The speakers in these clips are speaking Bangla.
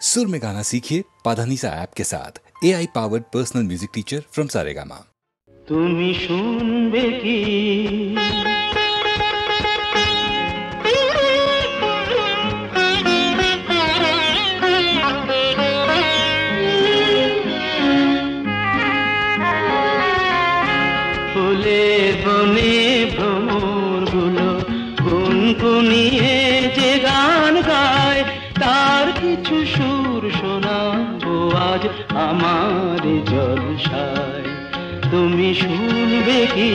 सुर में गाना सीखिए पाधानीसा ऐप के साथ AI powered personal music teacher from Saregama. তুমি শুনবে কি ফুলের বনে ভ্রমরগুলো গুনগুনিয়ে যে গান গায় তার কিছু সুর শোনাবো আজ আমার জলসায়। তুমি শুনবে কি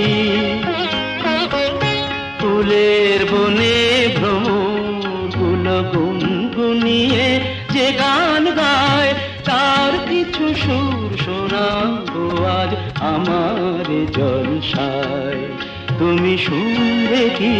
ফুলের বনে ভ্রমরগুলো গুনগুনিয়ে যে গান গায় তার কিছু সুর শোনাবো আজ আমার জলসায়। তুমি শুনবে কি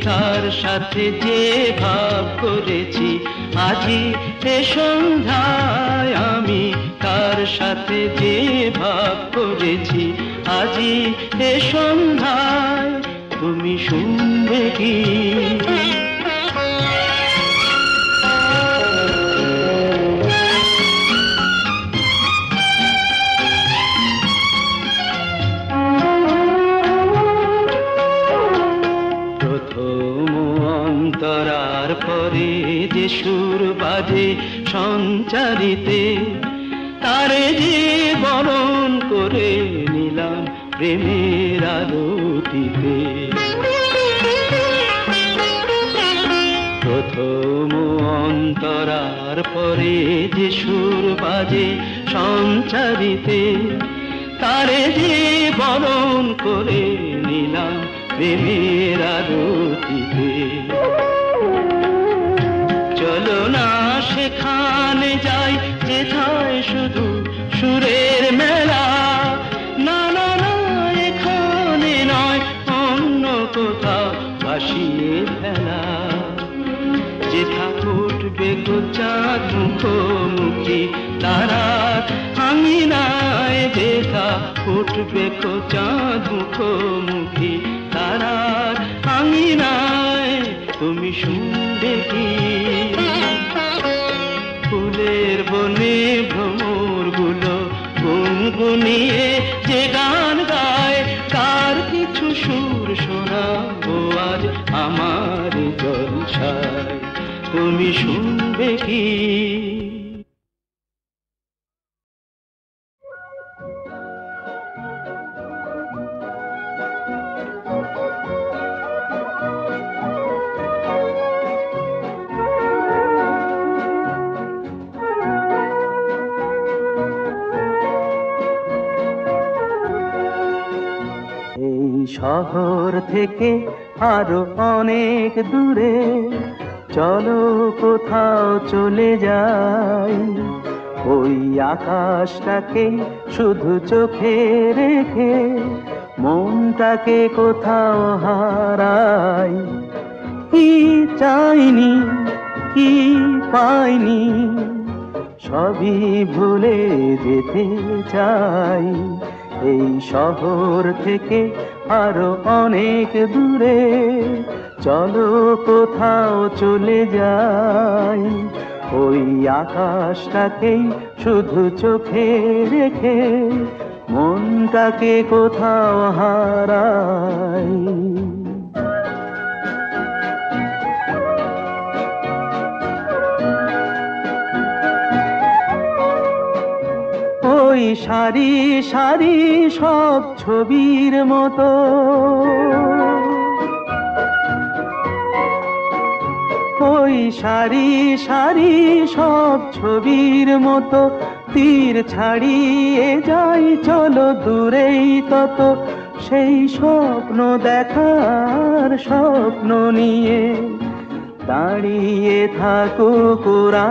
তার সাথে যে ভাব করেছি আজি এ সন্ধ্যায়, আমি তার সাথে যে ভাব করেছি আজি এ সন্ধ্যায়। তুমি শুনবে কি অন্তরার পরে যে সুর বাজে সঞ্চারিতে তারে যে বরণ করে নিলাম প্রেমের আরতিতে। প্রথম অন্তরার পরে যে সুর বাজে সঞ্চারিতে তারে যে বরণ করে নিলাম প্রেমের আরতিতে। চলো না সেখানে যাই যেথায় শুধু সুরের মেলা, না না না এখানে নয় অন্য কোথাও ভাসিয়ে ফেলা। যেথা উঠবে চাঁদ মুখোমুখি তারার আঙিনায়, যেথা উঠবে চাঁদ মুখোমুখি তারার আঙিনায়। তুমি শুনবে কি ফুলের বনে ভ্রমরগুলো গুনগুনিয়ে যে গান গায় তার কিছু সুর শোনাবো আজ আমার জলসায়। তুমি শুনবে কি শহর থেকে আরো অনেক দূরে চলো কোথাও চলে যাই। ওই আকাশটাকে শুধু চোখে রেখে মনটাকে কোথাও হারাই। কি চাইনি কি পাইনি সবই ভুলে যেতে চাই। এই শহর থেকে আরো অনেক দূরে চলো কোথাও চলে যাই। ওই আকাশটাকেই শুধু চোখে রেখে মনটাকে কোথাও হারাই। ওই সারি সারি সব ছবির মতো ওই সারি সারি সব ছবির মতো তীর ছাড়িয়ে যাই চলো দূরেই তত সেই স্বপ্ন দেখার স্বপ্ন নিয়ে দাঁড়িয়ে থাকুক ওরা।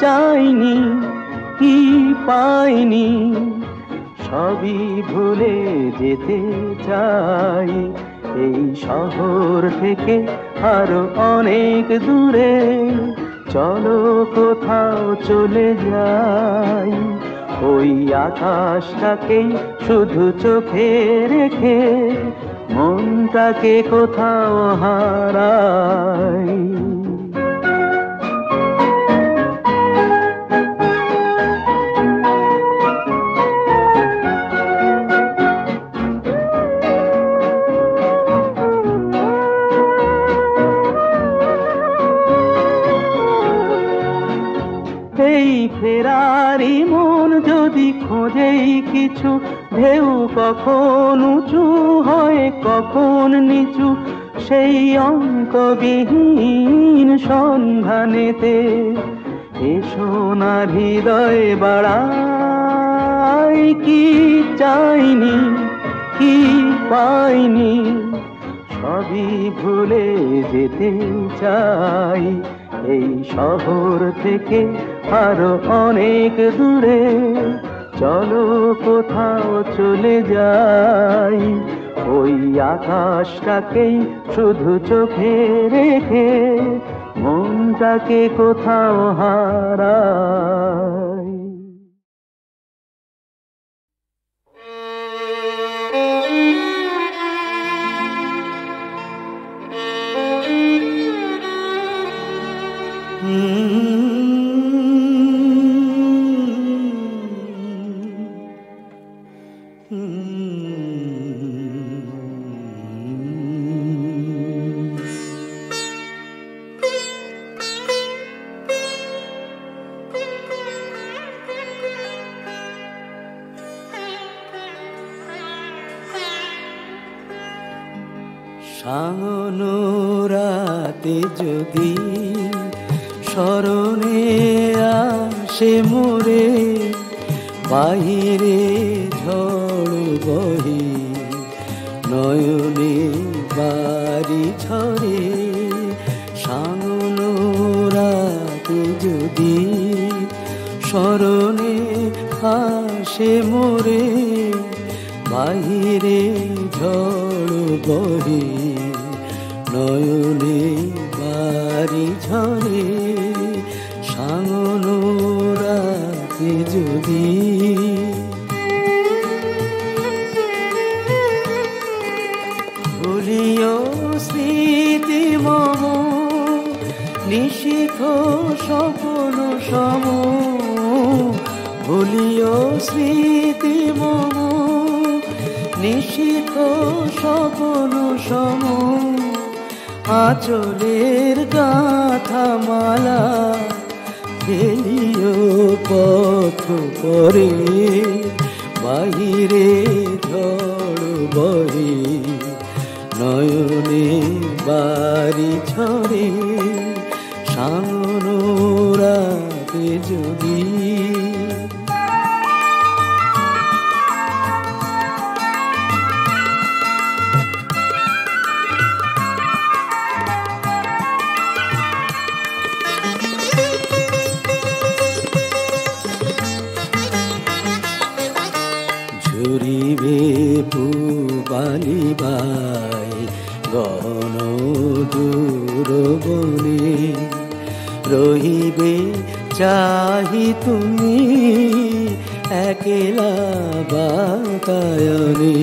চাইনি, কি পাইনি, সবই ভুলে যেতে চাই এই শহর থেকে আরো অনেক দূরে। চলো কোথাও চলে যাই, ওই আকাশটাকেই শুধু চোখে রেখে মনটাকে কোথাও হারাই। এই ফেরারি মন যদি খোঁজেই কিছু, ঢেউ কখন উঁচু হয় কখন নিচু, সেই অন্তবিহীন সন্ধানেতে এসো না হৃদয় বাড়াই। কি চাইনি, কি পাইনি, সবই ভুলে যেতে চাই এই শহর থেকে আরো অনেক দূরে। চলো কোথাও চলে যাই, ওই আকাশটাকেই শুধু চোখে রেখে মনটাকে কোথাও হারাই। সাঙ্গনো রাতে যদি স্মরণে আসে মোরে, বাহিরে ঝড় বহে নয়নে বাড়ি ঝরে। সাঙ্গনো রাতে যদি স্মরণে আসে মোরে, বাহিরে ঝড় বহে নয়নে বাড়ি ঝরে। সাঙ্গনো রাতে যদি ভুলিও স্মৃতি মম, নিশিথ স্বপ্ন সম, ভুলিও স্মৃতি মম, নিশিথ স্বপ্ন সম। আঁচলের গাথা মালা ফেলিও পথ পরে, বাহিরে ঝড় বহে নয়নে বাড়ি ঝরে। সাঙ্গনো রাতে যদি ঝরিবে পুবালি বাই গণ দূর বনে, রহিবে চাহি তুমি একলা বাতায়নে।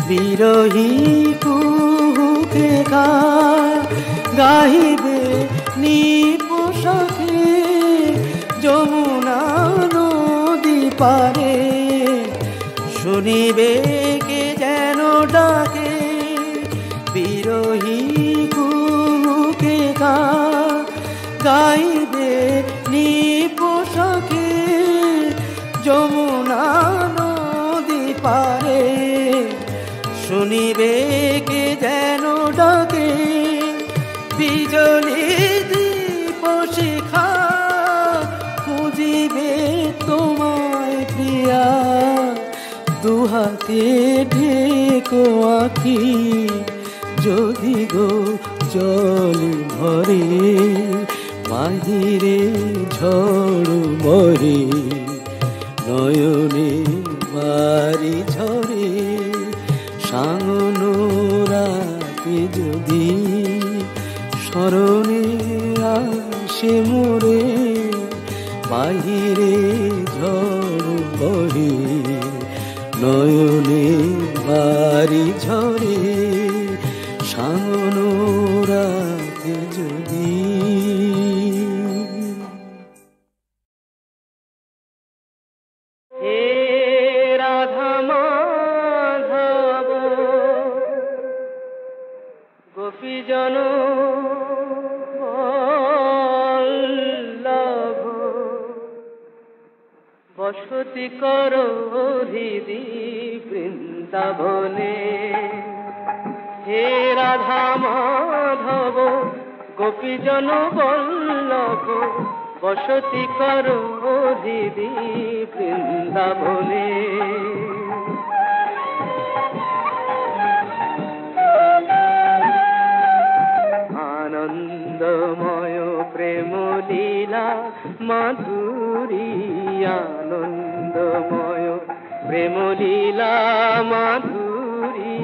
বিরহী কুহুকে গাহিবে নিপোষাকে যমুনা নদী পারে, শুনিবে কে যেন ডাকে। বিরহী কুহুকে গাইবে নিপোষাকে যমুনা নদী পারে, শুনিবে কে যেন ডাকে। বিজলি দীপ শিখা খুঁজিবে তোমায় প্রিয়া, দুহাতে ঢেকো আঁখি যদি গো জল ভরে, বাহিরে ঝড় মরে নয়নে বাড়ি ঝরে সাঙনোরাকে যদি স্মরণে আসে মোরে বাহিরে ঝড় বহে নয়নে বাড়ি ঝরে সাঙনোরাকে যদি হে রাধা মাধব গোপীজন বল্লভ বসতি কর হৃদি বৃন্দাবনে হে রাধা মাধব গোপীজন বল্লভ বসতি কর হৃদি বৃন্দাবনে আনন্দময় প্রেম লীলা মাধুরী আনন্দময় প্রেম লীলা মাধুরী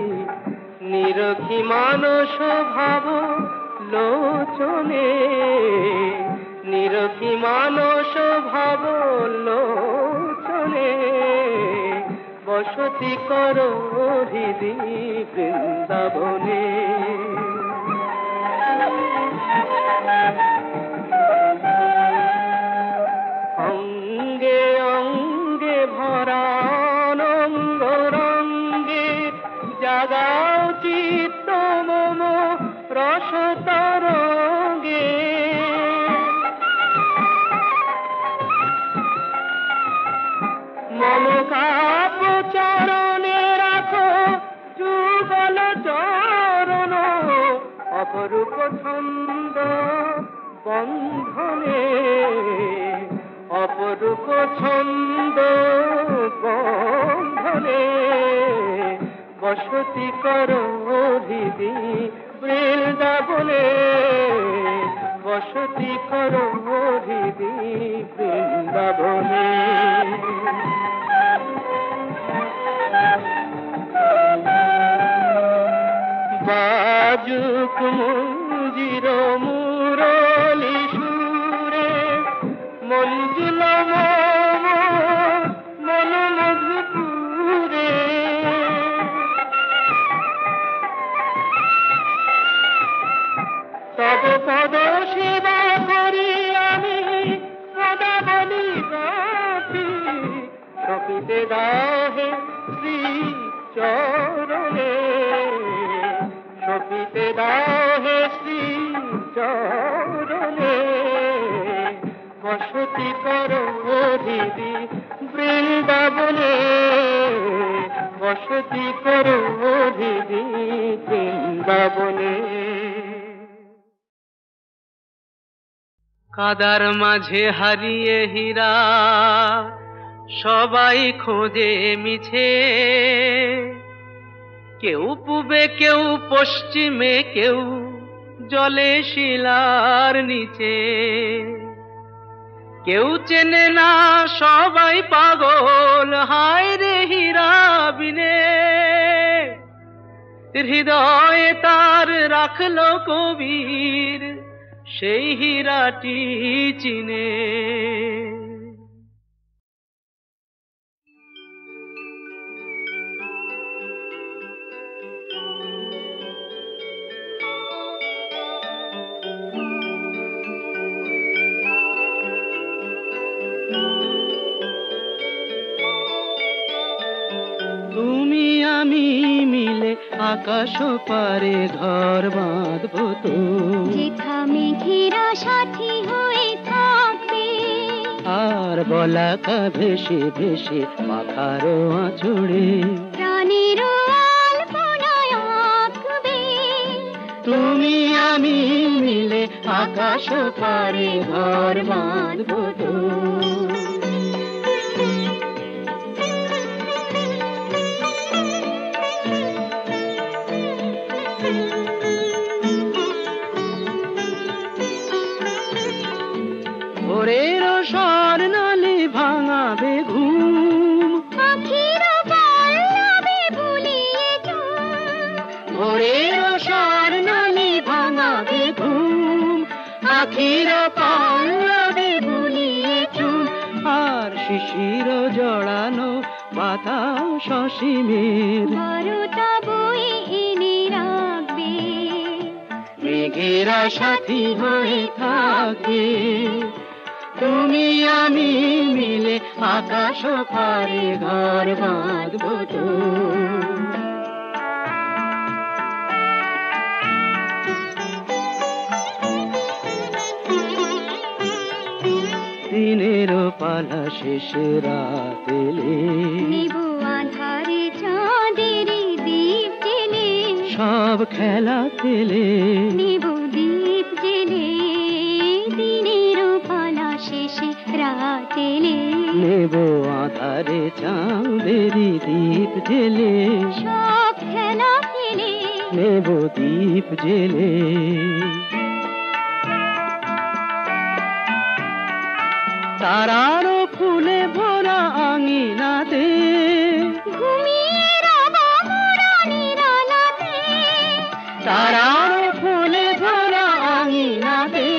নিরখি মানস ভাব লোচনে নিরখি মানস ভাব লোচনে বসতি কর হৃদি বৃন্দাবনে অঙ্গে অঙ্গে ভরা অনঙ্গ রঙ্গে জাগাও চিত্ত মম রস তরঙ্গে মম কাব্য চরণে রাখো যুগল চরণ অপরূপ ছন্দ বন্ধনে অপরূপ ছন্দ বন্ধনে বসতি কর হৃদি বৃন্দাবনে বসতি কর হৃদি বৃন্দাবনে বাজুক মঞ্জির মুরলি সুরে মঞ্জুল মন মধুপুরে তব পদ সেবা করি আমি সদা বলি গাথি সপিতে দাহে শ্রী চরণে সপিতে দাহে শ্রী চরণে বসতি কর হৃদি বৃন্দাবনে বসতি কর হৃদি বৃন্দাবনে কাদার মাঝে হারিয়ে হীরা সবাই খোঁজে মিছে কেউ পূবে কেউ পশ্চিমে কেউ জলে শিলার নিচে কেউ চেনে না সবাই পাগল হায় রে হীরা বিনে হৃদয়ে তার রাখলো কবির সেই হীরাটি চিনে তুমি আমি মিলে আকাশ পারে ঘর বাঁধবো তো যেথা মেঘেরা সাথী হয়ে থাকবে আর বলাকা ভেসে ভেসে পাখারো আঁচড়ে প্রাণের আলপনায় আঁকবে তুমি আমি মিলে আকাশ পারে ঘর বাঁধবো তো ভোরের স্বর্ণালী ভাঙাবে ঘুম, আখির পল্লবে বুলিয়ে চুম, ভোরের স্বর্ণালী ভাঙাবে ঘুম, আখির পল্লবে বুলিয়ে চুম। আর শিশির জড়ানো পাতা সসীমের বরতা বয়ে এনে রাখবে, মেঘেরা সাথী হয়ে থাকবে। তুমি আমি মিলে আকাশ পারে ঘর বাঁধবো তো। দিনের পালা শেষে রাত এলে নেব আধারে চাঁদের দীপ জেলে, সব খেলা খেলে নেব দীপ জেলে, দিনের পালা শেষে রাত এলে, নেব আধারে চাঁদেরি দীপ জেলে, সব খেলা খেলে, নেব দীপ জেলে। তারারও ফুলে ভরা আঙিনাতে ঘুমিয়ে রব মোরা নিরালাতে, তারারও ফুলে ভরা আঙিনাতে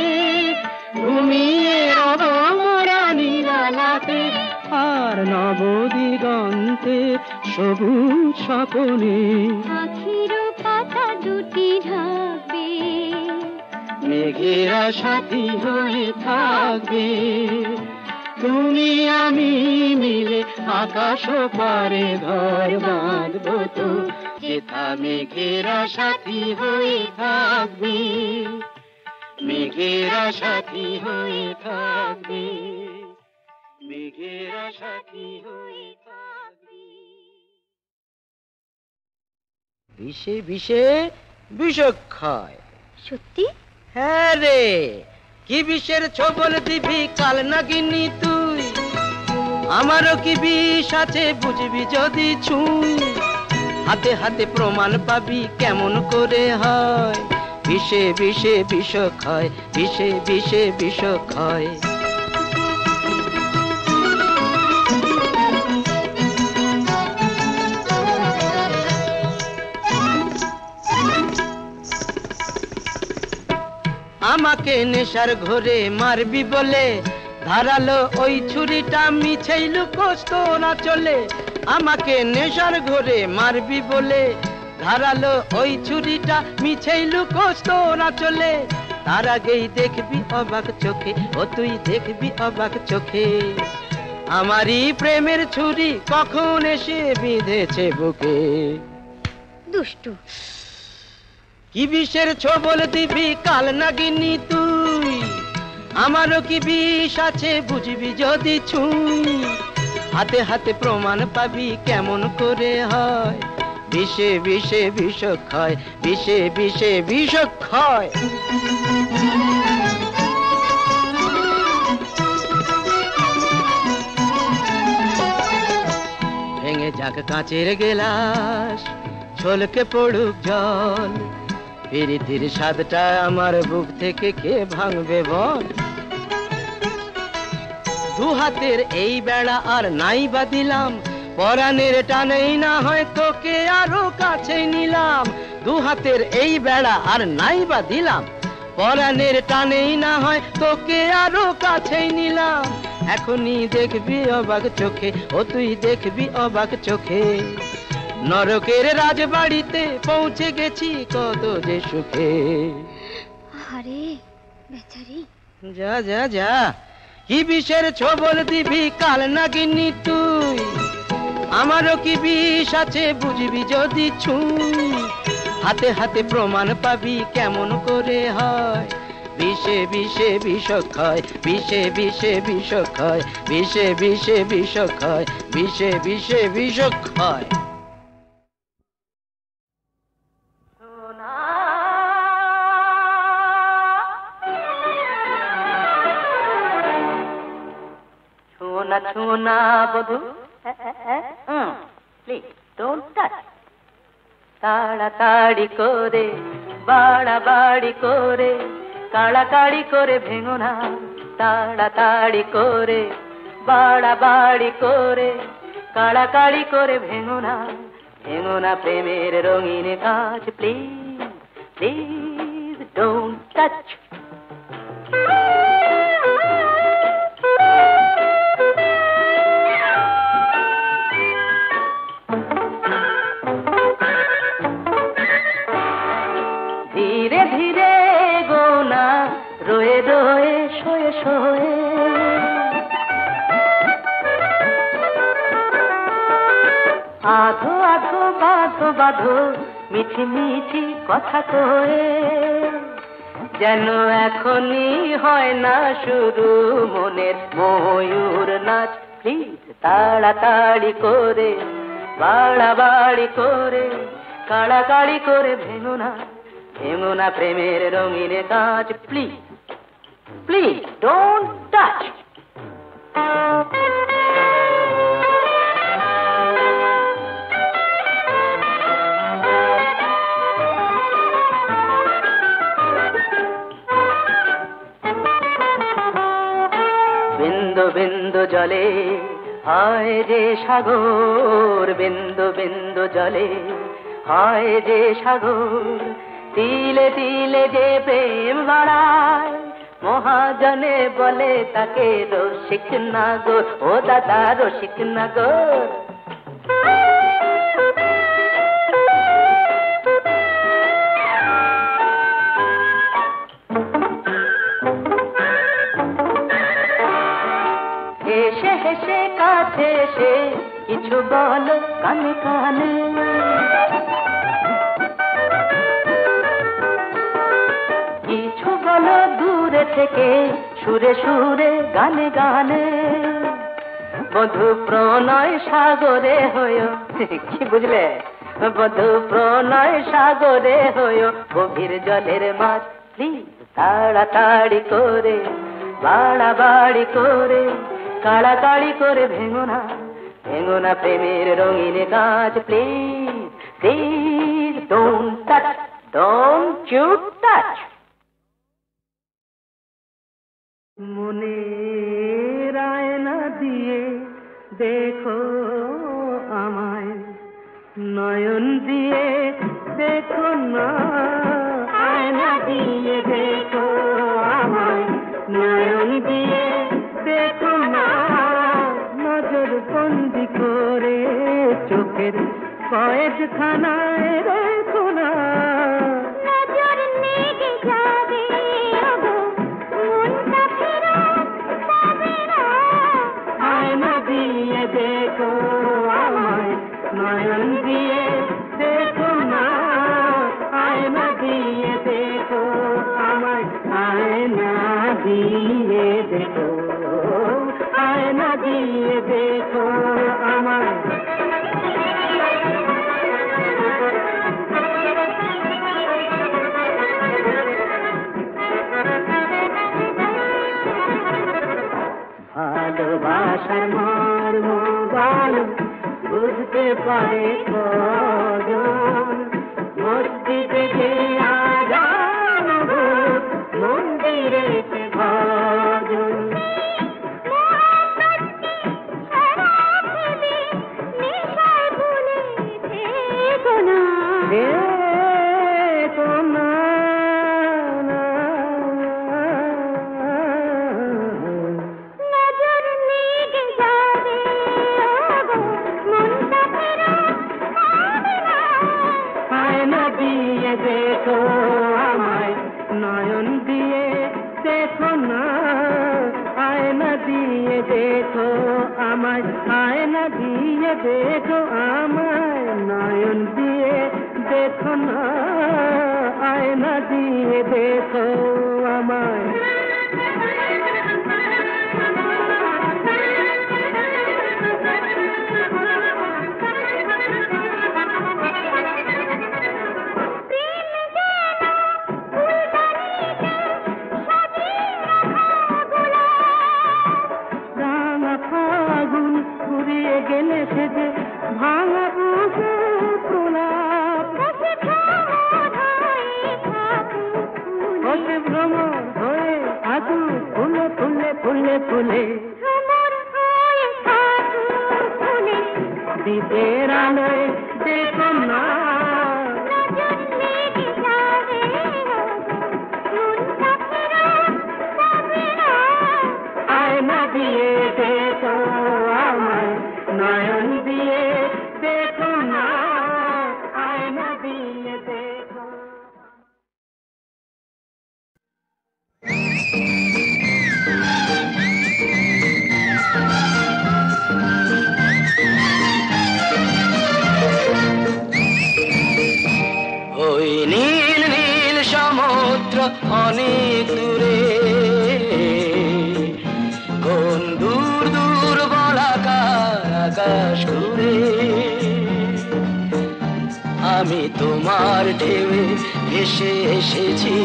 ঘুমিয়ে রব মোরা নিরালাতে। আর নবদিগন্তে সবুজ স্বপনে আখির পাতা দুটি ঢাকবে, মেঘেরা সাথী হয়ে থাকবে। তুমি আমি মিলে আকাশ পারে ঘর বাঁধবো তো, যেথা মেঘেরা সাথী হয়ে থাকবে, মেঘেরা সাথী হয়ে থাকবে, মেঘেরা সাথী হয়ে থাকবে। বিষে বিষে বিষক্ষয়। সত্যি? হ্যাঁ রে, কি বিষের ছবল দিবি কাল নাগিনি তুই, আমারও কি বিষ আছে বুঝবি যদি ছুঁই, হাতে হাতে প্রমাণ পাবি কেমন করে হয়, বিষে বিষে বিষক্ষয়, বিষে বিষে বিষক্ষয়। আমাকে নেশার ঘরে মারবি বলে ধারালো ওই ছুরিটা মিছেই লুকোস্ত না চলে, আমাকে নেশার ঘরে মারবি বলে ধারালো ওই ছুরিটা মিছেই লুকোস্ত না চলে। তার আগেই দেখবি অবাক চোখে, ও তুই দেখবি অবাক চোখে, আমারই প্রেমের ছুরি কখন এসে বিঁধেছে বুকে। দুষ্টু। কি বিষের ছবল দিবি কাল নাগিনি তুই, আমারও কি বিষ আছে বুঝবি যদি ছুঁই, হাতে হাতে প্রমাণ পাবি কেমন করে হয়, বিষে বিষে বিষক্ষয়, বিষে বিষে বিষক্ষয়। ভেঙে যাক কাঁচের গেলাস, ছলকে পড়ুক জল, প্রীতির স্বাদটা আমার বুক থেকে কে ভাঙবে বল। দু হাতের এই বেড়া আর নাই বা দিলাম, পরাণের টানেই না হয় তোকে আরো কাছে নিলাম। দু হাতের এই বেড়া আর নাই বা দিলাম, পরাণের টানেই না হয় তোকে আরো কাছে নিলাম। এখনই দেখবি অবাক চোখে, ও তুই দেখবি অবাক চোখে, নরকের রাজবাড়িতে পৌঁছে গেছি কত যে সুখে। আরে বেচারি। যা যা যা, কি বিষের ছবল দিবি কাল নাগিনি তুই, আমারও কি বিষ আছে বুঝবি যদি ছুঁই, হাতে হাতে প্রমাণ পাবি কেমন করে হয়, বিষে বিষে বিষক্ষয়, বিষে বিষে বিষক্ষয়, বিষে বিষে বিষক্ষয়, বিষে বিষে বিষক্ষয়। Chuna chuna bodhu, please don't touch. তাড়াতাড়ি করে বাড়াবাড়ি করে কাড়াকাড়ি করে ভেঙো না, তাড়াতাড়ি করে বাড়াবাড়ি করে কাড়াকাড়ি করে ভেঙো না প্রেমের রঙিন কাজ প্লিজ প্লিজ ডোন্ট টাচ ধীরে ধীরে গোনা রয়ে রয়ে শোয়ে শোয়ে আধো আধো বাঁধো বাঁধো মিঠি মিঠি কথা কয়ে যেন এখনই হয় না শুরু মনের ময়ূর নাচ প্লিজ তাড়াতাড়ি করে বাড়াবাড়ি করে কাড়াকাড়ি করে ভেঙো না প্রেমের রঙিন কাজ প্লিজ প্লিজ ডোন্ট টাচ বিন্দু বিন্দু জলে হয় যে সাগর বিন্দু বিন্দু জলে হয় যে সাগর তিলে তিলে যে প্রেম বাড়ায় মহাজনে বলে তাকে রসিক নাগর ও দাদা রসিক নাগর হেসে হেসে কাছে এসে কিছু বলো কানে কানে কিছু বলো দূরে থেকে সুরে সুরে গানে গানে বধু প্রণয় সাগরে হয়ো কি বুঝলে বধু প্রণয় সাগরে হয়ো গভীর জলের মাছ প্লিজ তাড়াতাড়ি করে বাড়াবাড়ি করে কাড়াকাড়ি করে ভেঙো না প্রেমের রঙিন কাজ please please don't touch don't you touch মনের আয়না দিয়ে দেখো আমায় নয়ন দিয়ে দেখো না আয়না দিয়ে দেখো আমায় নয়ন দিয়ে দেখো না নজর বন্দি করে চোখের কয়েকখানায় রেখো না নজর লেগে যাবে ওগো মনটা ফেরত পাবে না আয়না দিয়ে দেখো আমায় নয়ন দিয়ে দেখো না আয়না দিয়ে দেখো আমায় আয়না দিয়ে দেখো আয়না দিয়ে দেখো আমায় ভালোবাসার মর্ম গান বুঝতে পারে কজন মসজিদে যে আজান মন্দিরে ভজন দেখো আমায় নয়ন দিয়ে দেখো না আয়না দিয়ে দেখো আমায় আয়না দিয়ে দেখো আমায় নয়ন দিয়ে দেখো না আয়না দিয়ে দেখো আমায় ভাঙা বুঝে প্রলাপ ফুলে ফুলে ভ্রমর হয়ে থাকুক ফুলে, দ্বীপের আলোয় দেখো না নজর লেগে যাবে মনটা ফেরত পাবে না। আয়না দিয়ে দেখো আমায়, নয়ন দিয়ে দেখো না, আয়না দিয়ে দেখো। ওই নীল নীল সমুদ্র অনেক দূরে, কোন দূর দূর বলাকার আকাশ ঘুরে, আমি তোমার ঢেউয়ে ভেসে এসেছি।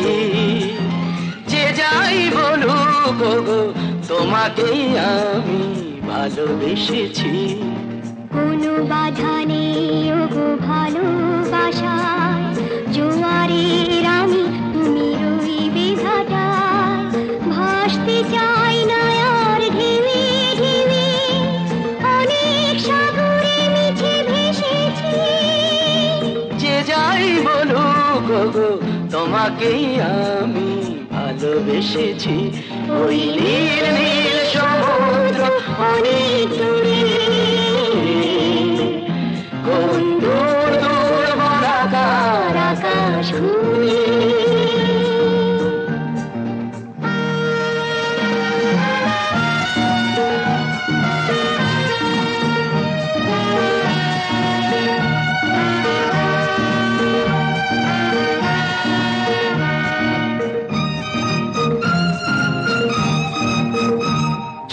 যে যাই বলুক গো, তোমাকেই আমি ভালোবেসেছি। কোনো বাধা নেই ওগো ভালোবাসায়, জোয়ারের আমি তুমি রইবে ভাটায়। ভাসতে চাই না আর ঢেউে ঢেউে, অনেক সাগরে মিছে ভেসেছি। যে যাই বলুক গো, তোমাকেই আমি ভালোবেসেছি। ওই নীল নীল সমুদ্র অনেক দূরে, কোন দূর দূর বলাকার আকাশ ঘুরে।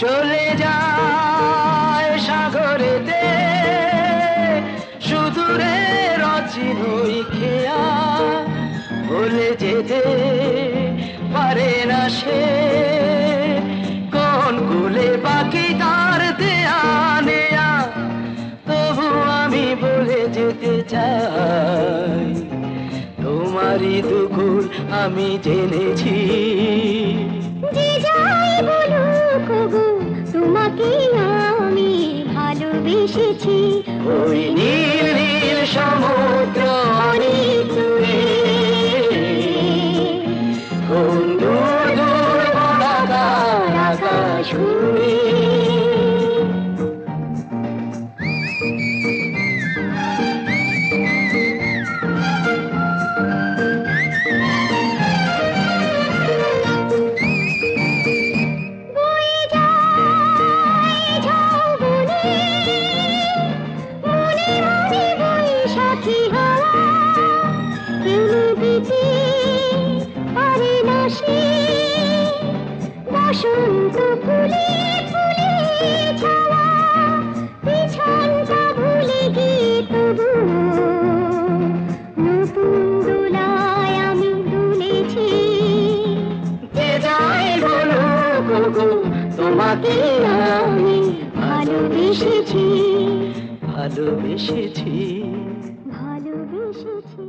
চলে যায় সাগরেতে সুদূরে রচিনই খেয়া, ভুলে যেতে পারে না সে কোন কুলে বাকি তার দেয়া নেয়া। তবু আমি বলে যেতে চাই, তোমারই দুকুল আমি জেনেছি। যে যাই বলুক গো, তোমাকে আমি ভালোবেসেছি। ওই নীল নীল সমুদ্র অনেক দূরে, কোন দূর দূর বলাকার আকাশ ঘুরে। বয়ে যায় ঝাউবনে, মনে মনে বৈশাখী হাওয়া। কেউ দিতে পারে না সে বসন্ত ফুলে ফুলে ছাওয়া। পিছনটা ভুলে গিয়ে তবু নতুন দোলায় আমি দুলেছি। যে যাই বলুক গো, তোমাকে আমি ভালোবেসেছি, ভালোবেসেছি। ভালোবেসেছি।